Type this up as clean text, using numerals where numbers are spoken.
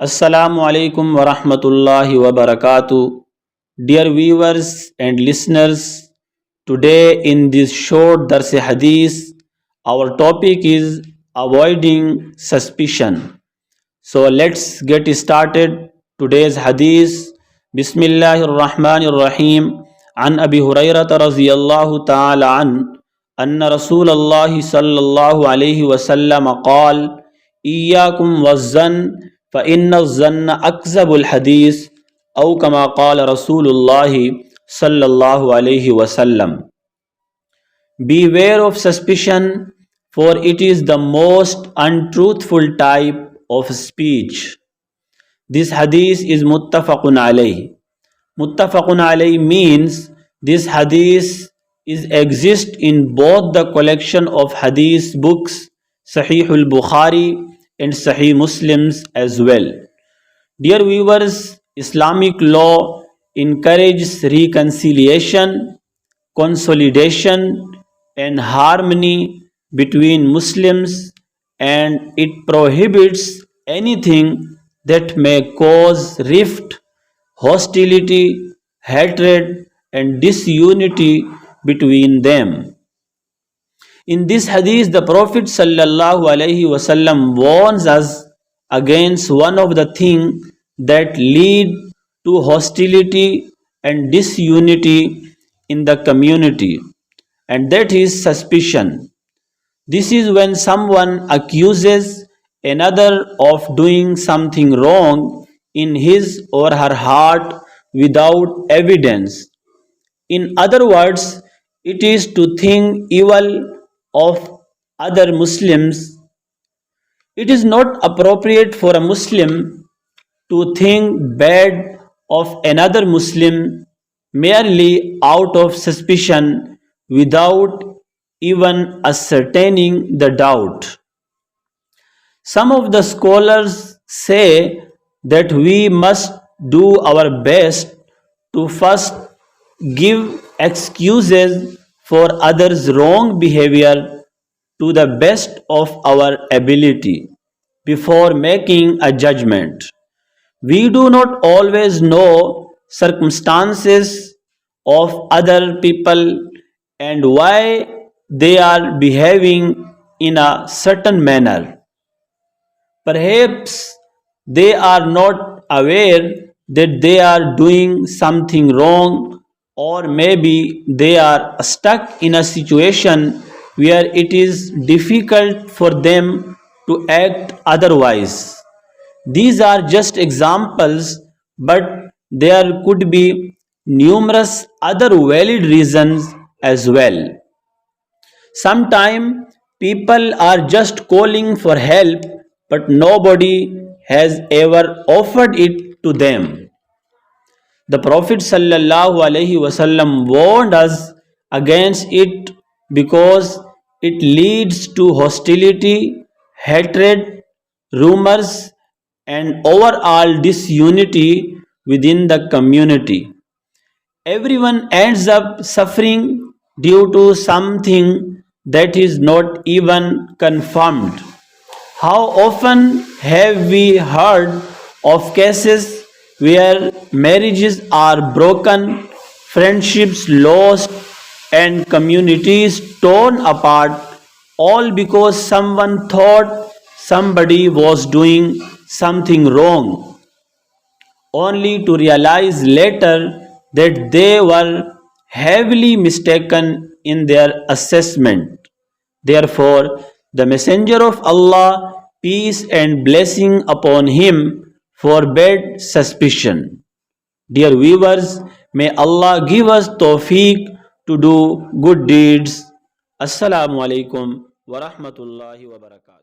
Assalamu alaikum wa rahmatullahi wa barakatuh. Dear viewers and listeners, today in this short Dars Hadith, our topic is avoiding suspicion. So let's get started. Today's Hadith. Bismillahir Rahmanir Rahim. An Abi Hurairah radhiyallahu ta'ala anna Rasulullah sallallahu alayhi wa sallam qala إياكم والظن فإن الظن أكذب الحديث أو كما قال رسول الله صلى الله عليه وسلم. Beware of suspicion, for it is the most untruthful type of speech. This hadith is muttafaqun alayh. Muttafaqun alayh means this hadith exists in both the collection of hadith books Sahih al-Bukhari and Sahih Muslims as well. Dear viewers, Islamic law encourages reconciliation, consolidation and harmony between Muslims, and it prohibits anything that may cause rift, hostility, hatred and disunity between them. In this hadith, the Prophet sallallahu alaihi wasallam warns us against one of the things that lead to hostility and disunity in the community, and that is suspicion. This is when someone accuses another of doing something wrong in his or her heart without evidence. In other words, it is to think evil of other Muslims. It is not appropriate for a Muslim to think bad of another Muslim merely out of suspicion without even ascertaining the doubt. Some of the scholars say that we must do our best to first give excuses for others' wrong behavior to the best of our ability before making a judgment. We do not always know circumstances of other people and why they are behaving in a certain manner. Perhaps they are not aware that they are doing something wrong, or maybe they are stuck in a situation where it is difficult for them to act otherwise. These are just examples, but there could be numerous other valid reasons as well. Sometimes people are just calling for help, but nobody has ever offered it to them. The Prophet sallallahu alaihi wasallam warned us against it because it leads to hostility, hatred, rumors, and overall disunity within the community. Everyone ends up suffering due to something that is not even confirmed. How often have we heard of cases where marriages are broken, friendships lost, and communities torn apart, all because someone thought somebody was doing something wrong, only to realize later that they were heavily mistaken in their assessment. Therefore, the Messenger of Allah, peace and blessing upon him, forbade suspicion. Dear viewers, may Allah give us tawfiq to do good deeds. Assalamu alaikum wa rahmatullahi wa barakatuh.